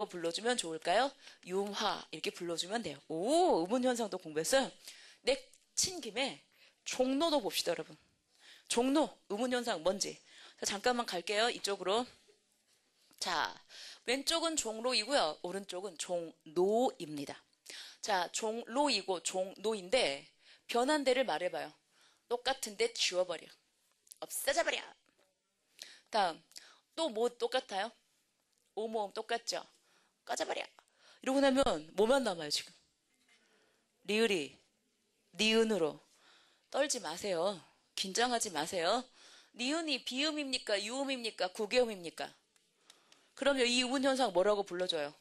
불러주면 좋을까요? 융화 이렇게 불러주면 돼요. 오, 의문현상도 공부했어요. 친 김에 종로도 봅시다, 여러분. 종로, 의문현상 뭔지. 자, 잠깐만 갈게요, 이쪽으로. 자, 왼쪽은 종로이고요. 오른쪽은 종노입니다. 자, 종로이고 종노인데 변한 데를 말해봐요. 똑같은데 지워버려. 없애져버려. 다음, 또 뭐 똑같아요? 오모음 똑같죠? 꺼져버려. 이러고 나면 뭐만 남아요, 지금? 리을이, 니은으로. 떨지 마세요. 긴장하지 마세요. 니은이 비음입니까? 유음입니까? 구개음입니까? 그럼요, 이 의문현상 뭐라고 불러줘요?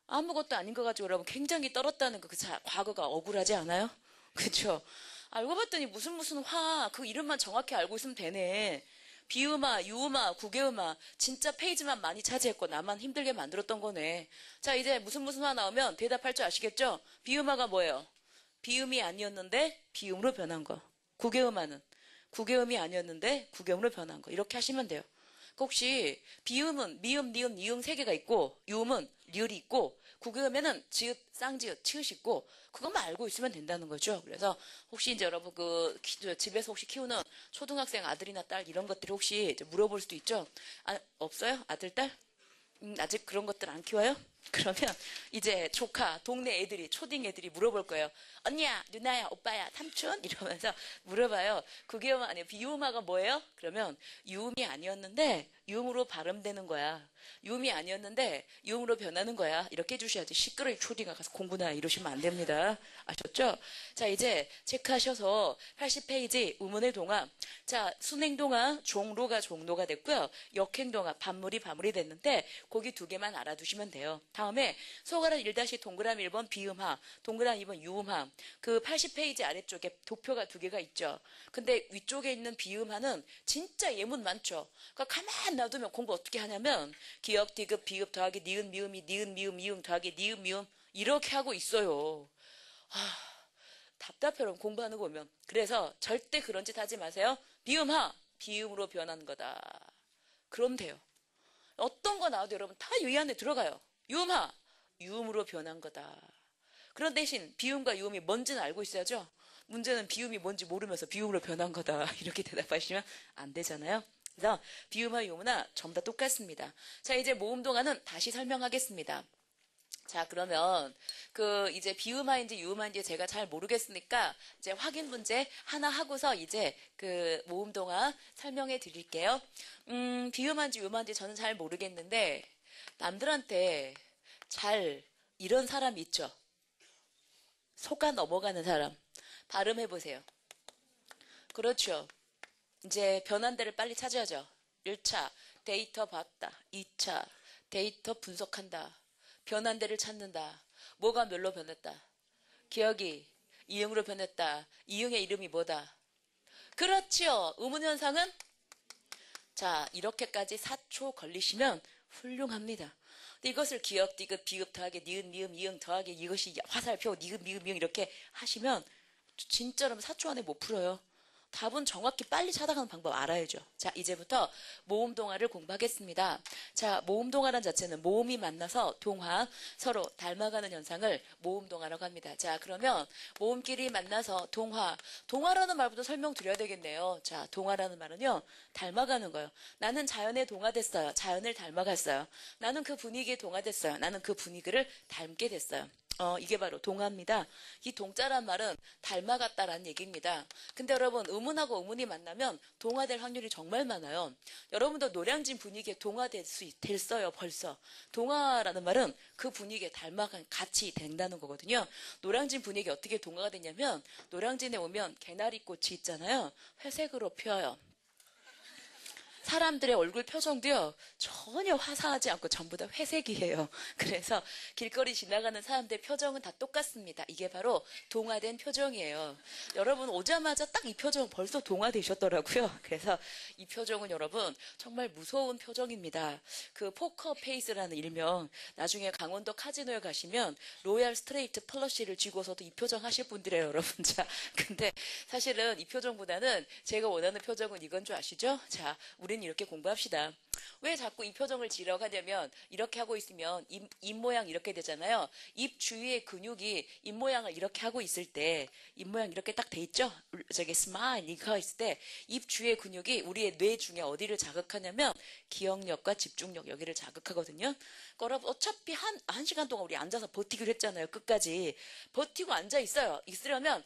아무것도 아닌 거 가지고 여러분 굉장히 떨었다는 그 과거가 억울하지 않아요? 그쵸? 알고 봤더니 무슨 그 이름만 정확히 알고 있으면 되네. 비음아, 유음아, 구개음아 진짜 페이지만 많이 차지했고 나만 힘들게 만들었던 거네. 자, 이제 무슨 화 나오면 대답할 줄 아시겠죠? 비음아가 뭐예요? 비음이 아니었는데 비음으로 변한 거. 구개음아는 구개음이 아니었는데 구개음으로 변한 거. 이렇게 하시면 돼요. 혹시 비음은 미음, 니은, 니응 세 개가 있고 유음은 리을이 있고 구개음에는 지읒, 쌍지읒, 치읒이 있고 그것만 알고 있으면 된다는 거죠. 그래서 혹시 이제 여러분 집에서 혹시 키우는 초등학생 아들이나 딸 이런 것들이 혹시 이제 물어볼 수도 있죠. 아, 없어요? 아들, 딸? 아직 그런 것들 안 키워요? 그러면 이제 조카, 동네 애들이, 초딩 애들이 물어볼 거예요. 언니야, 누나야, 오빠야, 삼촌? 이러면서 물어봐요. 그게 아니에요. 비유음화가 뭐예요? 그러면 유음이 아니었는데 유음으로 발음되는 거야. 유음이 아니었는데 유음으로 변하는 거야. 이렇게 해주셔야지. 시끄러이 초딩아 가서 공부나 이러시면 안 됩니다. 아셨죠? 자, 이제 체크하셔서 80페이지 우문의 동화. 자, 순행동화 종로가 종로가 됐고요. 역행동화 반물이 됐는데 거기 두 개만 알아두시면 돼요. 다음에 소가란 1- 동그라미 1번 비음화, 동그라미 2번 유음화. 그 80페이지 아래쪽에 도표가 두 개가 있죠. 근데 위쪽에 있는 비음화는 진짜 예문 많죠. 그러니까 가만 놔두면 공부 어떻게 하냐면 기역, 디귿, 비읍 더하기 니은, 미음이 니은, 미음, 미음 더하기 니은, 미음 이렇게 하고 있어요. 답답해요. 공부하는 거 보면. 그래서 절대 그런 짓 하지 마세요. 비음화, 비음으로 변한 거다. 그럼 돼요. 어떤 거 나와도 여러분 다 이 안에 들어가요. 유음화, 유음으로 변한 거다. 그런 대신 비음과 유음이 뭔지는 알고 있어야죠. 문제는 비음이 뭔지 모르면서 비음으로 변한 거다. 이렇게 대답하시면 안 되잖아요. 그래서 비음화, 유음화 전부 다 똑같습니다. 자, 이제 모음동화는 다시 설명하겠습니다. 자, 그러면 이제 비음화인지 유음화인지 제가 잘 모르겠으니까 이제 확인 문제 하나 하고서 이제 모음동화 설명해 드릴게요. 비음화인지 유음화인지 저는 잘 모르겠는데 남들한테 잘 이런 사람 있죠. 속아 넘어가는 사람. 발음해 보세요. 그렇죠. 이제 변한 데를 빨리 찾아야죠. 1차 데이터 봤다. 2차 데이터 분석한다. 변한 데를 찾는다. 뭐가 뭘로 변했다. 기억이 이응으로 변했다. 이응의 이름이 뭐다. 그렇죠. 의문현상은 자, 이렇게까지 4초 걸리시면 훌륭합니다. 근데 이것을 기억, 디귿, 비읍 더하기 니은, 미음, 이응 더하기 이것이 화살표, 니은, 미음, 미응 이렇게 하시면 진짜로 4초 안에 못 풀어요. 답은 정확히 빨리 찾아가는 방법 알아야죠. 자, 이제부터 모음 동화를 공부하겠습니다. 자, 모음 동화란 자체는 모음이 만나서 동화, 서로 닮아가는 현상을 모음 동화라고 합니다. 자, 그러면 모음끼리 만나서 동화라는 말부터 설명드려야 되겠네요. 자, 동화라는 말은요, 닮아가는 거예요. 나는 자연에 동화됐어요. 자연을 닮아갔어요. 나는 그 분위기에 동화됐어요. 나는 그 분위기를 닮게 됐어요. 이게 바로 동화입니다. 이 동자란 말은 닮아갔다라는 얘기입니다. 근데 여러분, 의문하고 의문이 만나면 동화될 확률이 정말 많아요. 여러분도 노량진 분위기에 됐어요, 벌써. 동화라는 말은 그 분위기에 닮아간 같이 된다는 거거든요. 노량진 분위기 어떻게 동화가 되냐면, 노량진에 오면 개나리꽃이 있잖아요. 회색으로 피어요. 사람들의 얼굴 표정도요, 전혀 화사하지 않고 전부 다 회색이에요. 그래서 길거리 지나가는 사람들의 표정은 다 똑같습니다. 이게 바로 동화된 표정이에요. 여러분 오자마자 딱 이 표정 벌써 동화되셨더라고요. 그래서 이 표정은 여러분 정말 무서운 표정입니다. 그 포커 페이스라는 일명, 나중에 강원도 카지노에 가시면 로얄 스트레이트 플러시를 쥐고서도 이 표정 하실 분들이에요, 여러분. 자, 근데 사실은 이 표정보다는 제가 원하는 표정은 이건 줄 아시죠? 자, 우리는 이렇게 공부합시다. 왜 자꾸 이 표정을 지으려고 하냐면 이렇게 하고 있으면 입 모양 이렇게 되잖아요. 입 주위의 근육이 입 모양을 이렇게 하고 있을 때 입 모양 이렇게 딱 돼 있죠. 저기 스마일 이거 있을 때 입 주위의 근육이 우리의 뇌 중에 어디를 자극하냐면 기억력과 집중력 여기를 자극하거든요. 그러니까 여러분 어차피 한 시간 동안 우리 앉아서 버티기로 했잖아요. 끝까지 버티고 앉아 있어요. 있으려면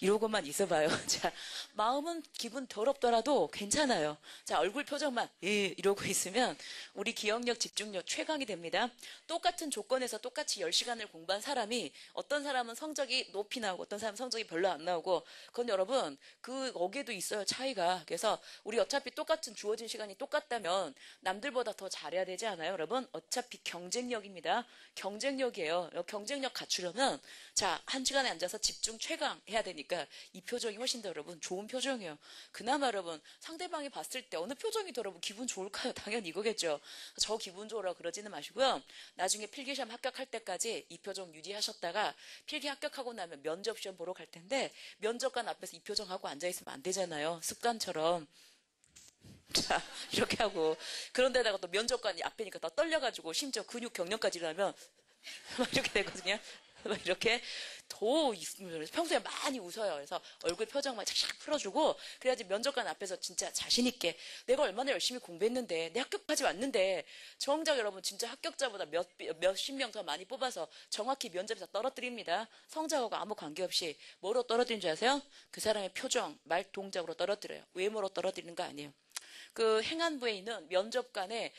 이러고만 있어봐요. 자, 마음은 기분 더럽더라도 괜찮아요. 자, 얼굴 표정만 이러고 있으면 우리 기억력, 집중력 최강이 됩니다. 똑같은 조건에서 똑같이 10시간을 공부한 사람이 어떤 사람은 성적이 높이 나오고 어떤 사람은 성적이 별로 안 나오고 그건 여러분 거기에도 있어요. 차이가. 그래서 우리 어차피 똑같은 주어진 시간이 똑같다면 남들보다 더 잘해야 되지 않아요? 여러분 어차피 경쟁력입니다. 경쟁력이에요. 경쟁력 갖추려면 자, 1시간에 앉아서 집중 최강 해야 되니까 이 표정이 훨씬 더 여러분 좋은 표정이에요. 그나마 여러분 상대방이 봤을 때 어느 표정이 더 여러분 기분 좋을까요? 당연히 이거겠죠. 저 기분 좋으라고 그러지는 마시고요. 나중에 필기시험 합격할 때까지 이 표정 유지하셨다가 필기 합격하고 나면 면접시험 보러 갈 텐데 면접관 앞에서 이 표정하고 앉아있으면 안 되잖아요. 습관처럼. 자, 이렇게 하고 그런데다가 또 면접관이 앞에니까 더 떨려가지고 심지어 근육 경련까지 일어나면 이렇게 되거든요. 이렇게 평소에 많이 웃어요. 그래서 얼굴 표정만 착착 풀어주고 그래야지 면접관 앞에서 진짜 자신 있게 내가 얼마나 열심히 공부했는데 내 합격까지 왔는데 정작 여러분 진짜 합격자보다 몇십 명 더 많이 뽑아서 정확히 면접에서 떨어뜨립니다. 성적하고 아무 관계없이 뭐로 떨어뜨린 줄 아세요? 그 사람의 표정, 말, 동작으로 떨어뜨려요. 외모로 떨어뜨리는 거 아니에요. 그 행안부에 있는 면접관에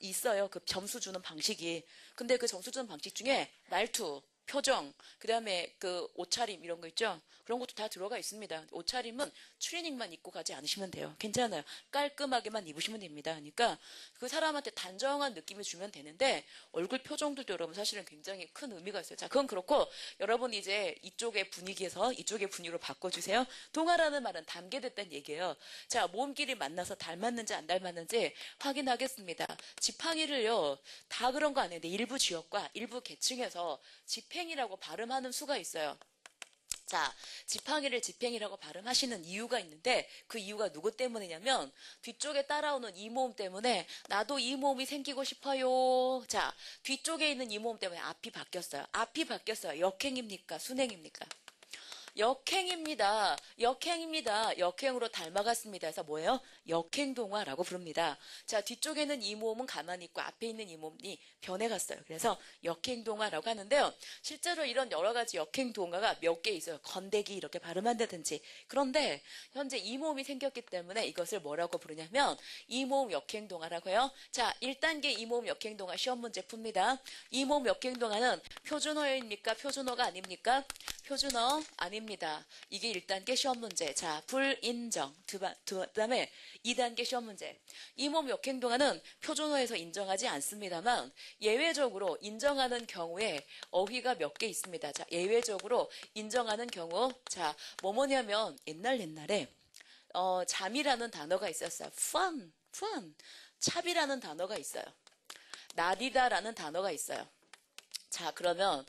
있어요. 그 점수 주는 방식이. 근데 그 점수 주는 방식 중에 말투, 표정, 그 다음에 그 옷차림 이런 거 있죠? 그런 것도 다 들어가 있습니다. 옷차림은 트레이닝만 입고 가지 않으시면 돼요. 괜찮아요. 깔끔하게만 입으시면 됩니다. 그러니까 그 사람한테 단정한 느낌을 주면 되는데 얼굴 표정들도 여러분 사실은 굉장히 큰 의미가 있어요. 자, 그건 그렇고 여러분 이제 이쪽의 분위기에서 이쪽의 분위기로 바꿔주세요. 동화라는 말은 닮게됐다는 얘기예요. 자, 모음끼리 만나서 닮았는지 안 닮았는지 확인하겠습니다. 지팡이를요, 다 그런 거 아닌데 일부 지역과 일부 계층에서 지팽이라고 발음하는 수가 있어요. 자, 지팡이를 지팽이라고 발음하시는 이유가 있는데 그 이유가 누구 때문이냐면 뒤쪽에 따라오는 이 모음 때문에 나도 이 모음이 생기고 싶어요. 자, 뒤쪽에 있는 이 모음 때문에 앞이 바뀌었어요. 앞이 바뀌었어요. 역행입니까? 순행입니까? 역행입니다. 역행입니다. 역행으로 닮아갔습니다. 그래서 뭐예요? 역행동화라고 부릅니다. 자, 뒤쪽에는 이 모음은 가만히 있고 앞에 있는 이 모음이 변해갔어요. 그래서 역행동화라고 하는데요. 실제로 이런 여러 가지 역행동화가 몇 개 있어요. 건더기 이렇게 발음한다든지. 그런데 현재 이 모음이 생겼기 때문에 이것을 뭐라고 부르냐면 이 모음 역행동화라고 해요. 자, 1단계 이 모음 역행동화 시험 문제 푼니다. 이 모음 역행동화는 표준어입니까? 표준어가 아닙니까? 표준어 아닙니다. 이게 1단계 시험 문제. 자, 불인정. 그다음에 2단계 시험 문제. 이 모음 역행동화는 표준어에서 인정하지 않습니다만 예외적으로 인정하는 경우에 어휘가 몇 개 있습니다. 자, 예외적으로 인정하는 경우. 자, 뭐냐면 옛날에 잠이라는 단어가 있었어요. fun. 차비라는 단어가 있어요. 날이다라는 단어가 있어요. 자, 그러면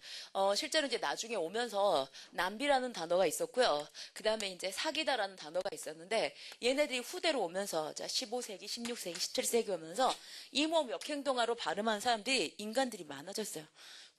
실제로 이제 나중에 오면서 남비라는 단어가 있었고요. 그 다음에 이제 사기다라는 단어가 있었는데 얘네들이 후대로 오면서 자 15세기, 16세기, 17세기 오면서 이 모음 역행동화로 발음한 사람들이 인간들이 많아졌어요.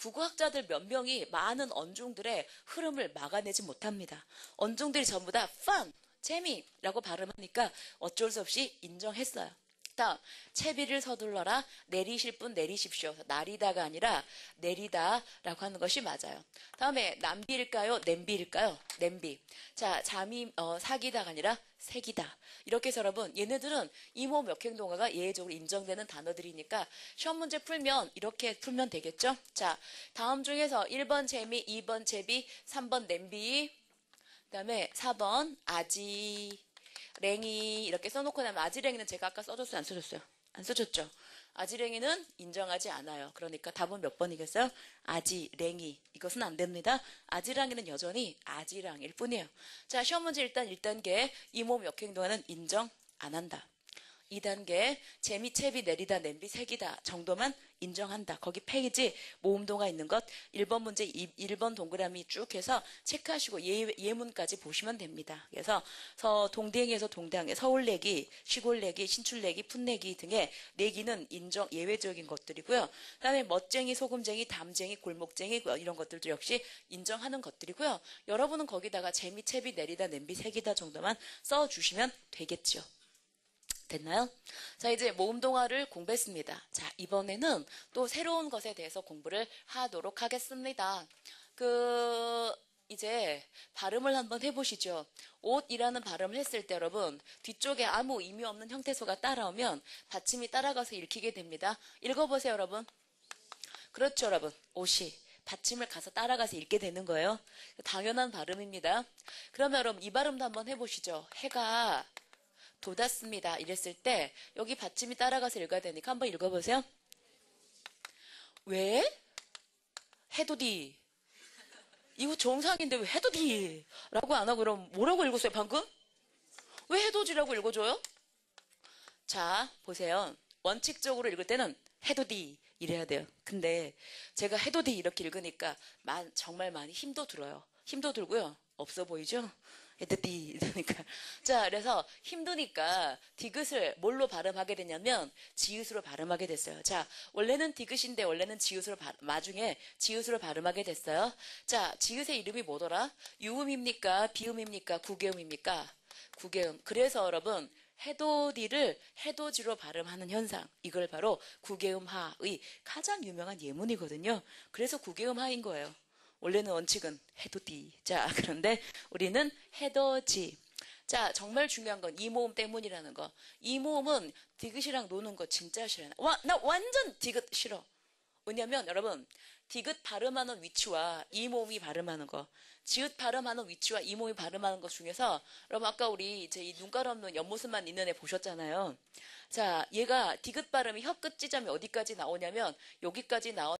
국어학자들 몇 명이 많은 언중들의 흐름을 막아내지 못합니다. 언중들이 전부 다 fun, 재미라고 발음하니까 어쩔 수 없이 인정했어요. 다음, 채비를 서둘러라. 내리실 분 내리십시오. 날이다가 아니라 내리다라고 하는 것이 맞아요. 다음에 남비일까요? 냄비일까요? 냄비. 자, 잠이 사기다가 아니라 색이다. 이렇게 해서 여러분 얘네들은 이 모음 역행동화가 예외적으로 인정되는 단어들이니까 시험 문제 풀면 이렇게 풀면 되겠죠? 자, 다음 중에서 1번 재미, 2번 제비, 3번 냄비, 그 다음에 4번 아지, 랭이 이렇게 써놓고 나면 아지랭이는 제가 아까 써줬어요? 안 써줬어요? 안 써줬죠? 아지랭이는 인정하지 않아요. 그러니까 답은 몇 번이겠어요? 아지랭이. 이것은 안 됩니다. 아지랑이는 여전히 아지랑일 뿐이에요. 자, 시험 문제 일단 1단계 이 모음 역행동화는 인정 안 한다. 2단계 재미, 채비, 내리다, 냄비, 색이다 정도만 인정한다. 거기 페이지 모음동화 있는 것 1번 문제 1번 동그라미 쭉 해서 체크하시고 예문까지 보시면 됩니다. 그래서 동대행에서 동대항에 서울내기, 시골내기, 신출내기, 풋내기 등의 내기는 인정 예외적인 것들이고요. 그다음에 멋쟁이, 소금쟁이, 담쟁이, 골목쟁이 이런 것들도 역시 인정하는 것들이고요. 여러분은 거기다가 재미, 채비, 내리다, 냄비, 색이다 정도만 써주시면 되겠죠. 됐나요? 자, 이제 모음동화를 공부했습니다. 자, 이번에는 또 새로운 것에 대해서 공부를 하도록 하겠습니다. 이제 발음을 한번 해보시죠. 옷이라는 발음을 했을 때 여러분, 뒤쪽에 아무 의미 없는 형태소가 따라오면 받침이 따라가서 읽히게 됩니다. 읽어보세요, 여러분. 그렇죠, 여러분. 옷이. 받침을 가서 따라가서 읽게 되는 거예요. 당연한 발음입니다. 그러면 여러분, 이 발음도 한번 해보시죠. 해가 돋았습니다. 이랬을 때 여기 받침이 따라가서 읽어야 되니까 한번 읽어보세요. 왜? 해돋이. 이거 정상인데 왜 해돋이? 라고 안 하고 그럼 뭐라고 읽었어요 방금? 왜 해돋이라고 읽어줘요? 자, 보세요. 원칙적으로 읽을 때는 해돋이 이래야 돼요. 근데 제가 해돋이 이렇게 읽으니까 정말 많이 힘도 들어요. 힘도 들고요. 없어 보이죠? 해돋이 이러니까. 자, 그래서 힘드니까 디귿을 뭘로 발음하게 되냐면 지읒으로 발음하게 됐어요. 자, 원래는 디귿인데 원래는 지읒으로 나중에 지읒으로 발음하게 됐어요. 자, 지읒의 이름이 뭐더라? 유음입니까? 비음입니까? 구개음입니까? 구개음. 그래서 여러분 해돋이를 해돋이로 발음하는 현상, 이걸 바로 구개음하의 가장 유명한 예문이거든요. 그래서 구개음하인 거예요. 원래는 원칙은 해돋이. 자, 그런데 우리는 해돋이. 자, 정말 중요한 건 이 모음 때문이라는 거. 이 모음은 디귿이랑 노는 거 진짜 싫어요. 나 완전 디귿 싫어. 왜냐면 여러분 디귿 발음하는 위치와 이 모음이 발음하는 거, 지읒 발음하는 위치와 이 모음이 발음하는 것 중에서 여러분 아까 우리 이제 이 눈가루 없는 옆모습만 있는 애 보셨잖아요. 자, 얘가 디귿 발음이 혀 끝 지점이 어디까지 나오냐면 여기까지 나오